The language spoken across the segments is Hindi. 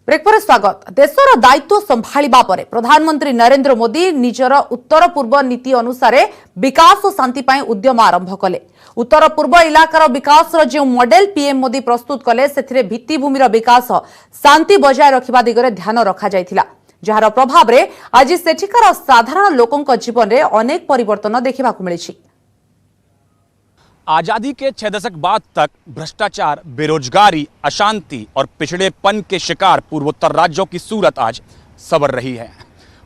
ब्रेक पर स्वागत। देशर दायित्व संभाळिबा परे प्रधानमंत्री नरेंद्र मोदी निजर उत्तर पूर्व नीति अनुसार विकास और शांति पाई उद्यम आरंभ कले। उत्तर पूर्व इलाकार विकास जो मॉडल पीएम मोदी प्रस्तुत कले सेथिरे भित्तिभूमिर विकास शांति बजाय रखिबा दिगरे ध्यान रखा जायथिला, जहार प्रभाव रे आज सेठिकार साधारण लोकंक जीवन रे अनेक परिवर्तन देखिबाकु मिलिछि। आजादी के 6 दशक बाद तक भ्रष्टाचार, बेरोजगारी, अशांति और पिछड़ेपन के शिकार पूर्वोत्तर राज्यों की सूरत आज संवर रही है।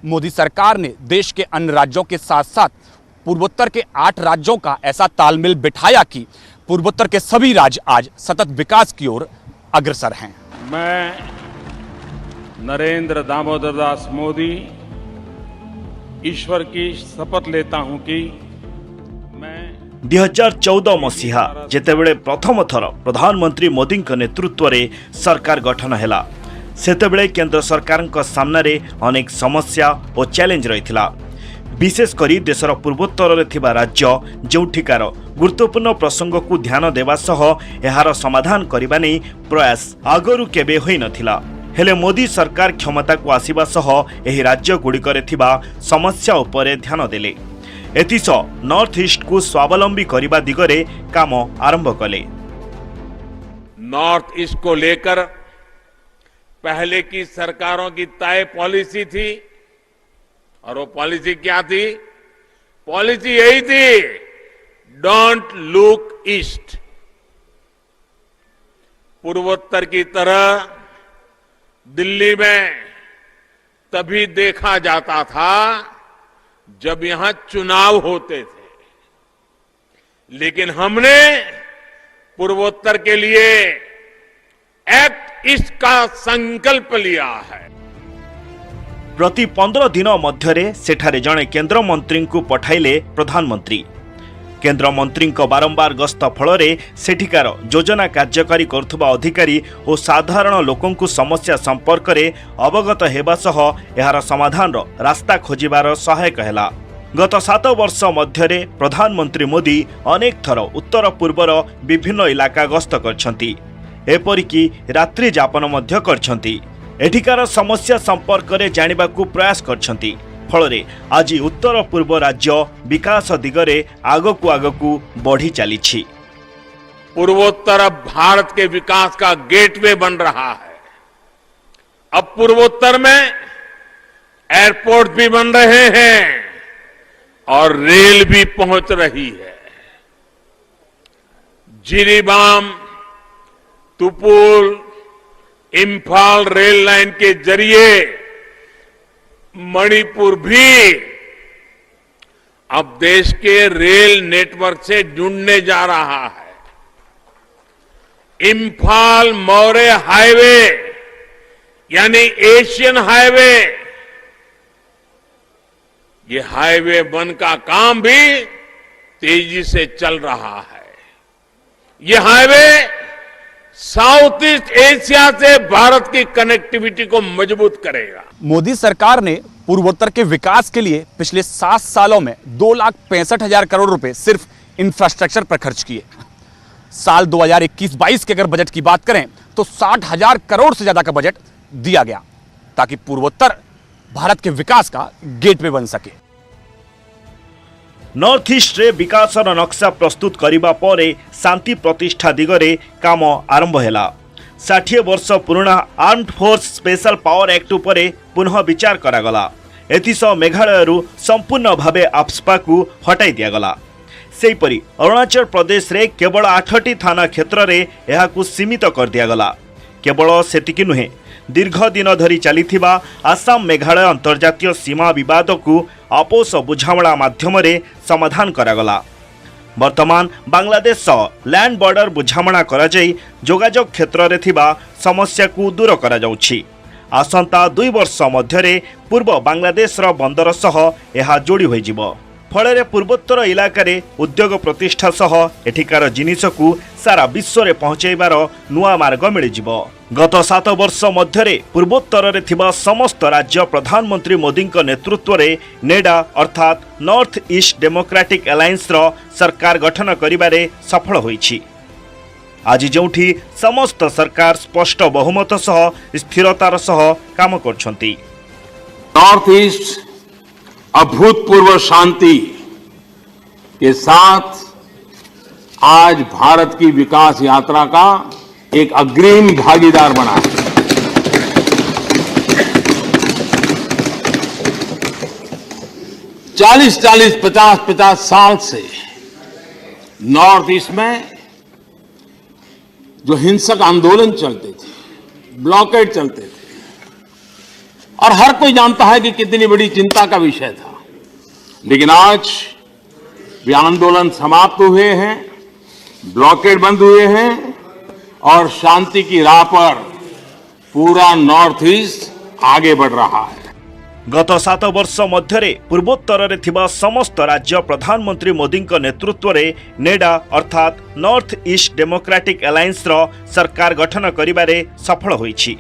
मोदी सरकार ने देश के अन्य राज्यों के साथ साथ पूर्वोत्तर के 8 राज्यों का ऐसा तालमेल बिठाया कि पूर्वोत्तर के सभी राज्य आज सतत विकास की ओर अग्रसर हैं। मैं नरेंद्र दामोदर दास मोदी ईश्वर की शपथ लेता हूं कि मैं 2014 मसीहा जेतेबेले प्रथम थर प्रधानमंत्री मोदी नेतृत्व रे सरकार गठन हैला, सेतेबेले केंद्र सरकार सामने रे अनेक समस्या और चैलेंज रहिथिला। विशेष करी देशर पूर्वोत्तर रे थिबा राज्य जोठिकार गुरुत्वपूर्ण प्रसंग को ध्यान देवा सह एहार समाधान करबा नै प्रयास आगरु केबे होई नथिला। हेले मोदी सरकार क्षमता को आसीबा सह एही राज्य गुड़िकरे थिबा समस्या उपरे ध्यान देले। एथिस नॉर्थ ईस्ट को स्वावलंबी करने दिगरे काम आरंभ कले। नॉर्थ ईस्ट को लेकर पहले की सरकारों की तय पॉलिसी थी, और वो पॉलिसी क्या थी? पॉलिसी यही थी, डोंट लुक ईस्ट। पूर्वोत्तर की तरह दिल्ली में तभी देखा जाता था जब यहां चुनाव होते थे, लेकिन हमने पूर्वोत्तर के लिए एक्ट ईस्ट का संकल्प लिया है। प्रति 15 दिन मध्य सेठारे जड़े केंद्र मंत्री को पठाइले प्रधानमंत्री। केंद्र मंत्री बारंबार गस्त फल सेठिकार योजना कार्यकारी करुवा अधिकारी और साधारण लोकंकु समस्या संपर्क में अवगत हेबा सह एहार समाधान रास्ता खोजिबार सहायक हैला। गत 7 वर्ष मध्य प्रधानमंत्री मोदी अनेक थर उत्तर पूर्वर विभिन्न इलाका गस्त करछंती, एपरिकी रात्रि जापन मध्य करछंती। एठिकार समस्या संपर्क में जानिबाकु प्रयास करछंती। फल आज उत्तर पूर्व राज्य विकास दिगरे आगकू बढ़ी चली। पूर्वोत्तर अब भारत के विकास का गेटवे बन रहा है। अब पूर्वोत्तर में एयरपोर्ट भी बन रहे हैं और रेल भी पहुंच रही है। जिरीबाम, तुपुल, इंफाल रेल लाइन के जरिए मणिपुर भी अब देश के रेल नेटवर्क से जुड़ने जा रहा है। इंफाल मौर्य हाईवे यानी एशियन हाईवे, ये हाईवे 1 का काम भी तेजी से चल रहा है। ये हाईवे साउथ ईस्ट एशिया से भारत की कनेक्टिविटी को मजबूत करेगा। मोदी सरकार ने पूर्वोत्तर के विकास के लिए पिछले 7 सालों में 2,65,000 करोड़ रुपए सिर्फ इंफ्रास्ट्रक्चर पर खर्च किए। साल 2021-22 के अगर बजट की बात करें तो 60,000 करोड़ से ज्यादा का बजट दिया गया ताकि पूर्वोत्तर भारत के विकास का गेटवे बन सके। नॉर्थ ईस्ट रे विकास नक्शा प्रस्तुत करिबा परे शांति प्रतिष्ठा दिगरे काम आरंभ हैला। 60 वर्ष पुराना armed force special power act उपरे पुनः विचार करागला। एथिस मेघालय संपूर्ण भावे आफ्स्पा को हटाई दियागला। सेहीपरि अरुणाचल प्रदेश रे केवल 8टी थाना क्षेत्र रे एहाकु सीमित कर दियागला। केवल सेतिकी नुहे, दीर्घ दिन धरी चलीथिबा आसाम मेघालय अंतर्जातीय सीमा विवाद को आपोष बुझामणा माध्यम रे समाधान करागला। वर्तमान बांग्लादेश लैंड बॉर्डर बुझामणा कराई जोगाजोग क्षेत्र रे थिबा समस्या को दूर करा जाउछि। आसंता 2 वर्ष मध्य पूर्व बांग्लादेश रो बंदर सह एहा जोड़ी होई जिवो। फल पूर्वोत्तर इलाका उद्योग प्रतिष्ठा सह एठिकार जिनिस को सारा विश्व में पहुंचाइबार नुआ मार्ग मिलिजिवो। गत 7 वर्ष मध्य पूर्वोत्तर रे थिबा समस्त राज्य प्रधानमंत्री मोदी नेतृत्व रे नेडा अर्थात नॉर्थ ईस्ट डेमोक्रेटिक अलायंस रो सरकार गठन करिबारे सफल होईछि। आज जोठी समस्त सरकार स्पष्ट बहुमत सह स्थिरतार सह काम करछंती। नॉर्थ ईस्ट अभूतपूर्व शांति के साथ आज भारत की विकास यात्रा का एक अग्रिम भागीदार बना है। चालीस 50 साल से नॉर्थ ईस्ट में जो हिंसक आंदोलन चलते थे, ब्लॉकेड चलते थे, और हर कोई जानता है कि कितनी बड़ी चिंता का विषय था, लेकिन आज वे आंदोलन समाप्त हुए हैं, ब्लॉकेड बंद हुए हैं और शांति की राह पर पूरा नॉर्थ ईस्ट आगे बढ़ रहा है। गत 7 वर्ष मध्य पूर्वोत्तर रे थिबा समस्त राज्य प्रधानमंत्री मोदी नेतृत्व रे नेडा अर्थात नॉर्थ ईस्ट डेमोक्रेटिक अलायंस रो सरकार गठन करिबारे सफल होईछि।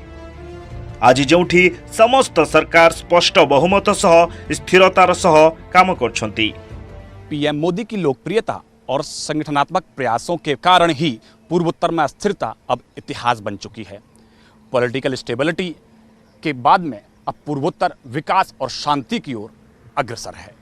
आज जोठी समस्त सरकार स्पष्ट बहुमत सह स्थिरतार सह काम करछंती। पीएम मोदी की लोकप्रियता और संगठनात्मक प्रयासों के कारण ही पूर्वोत्तर में अस्थिरता अब इतिहास बन चुकी है। पॉलिटिकल स्टेबिलिटी के बाद में अब पूर्वोत्तर विकास और शांति की ओर अग्रसर है।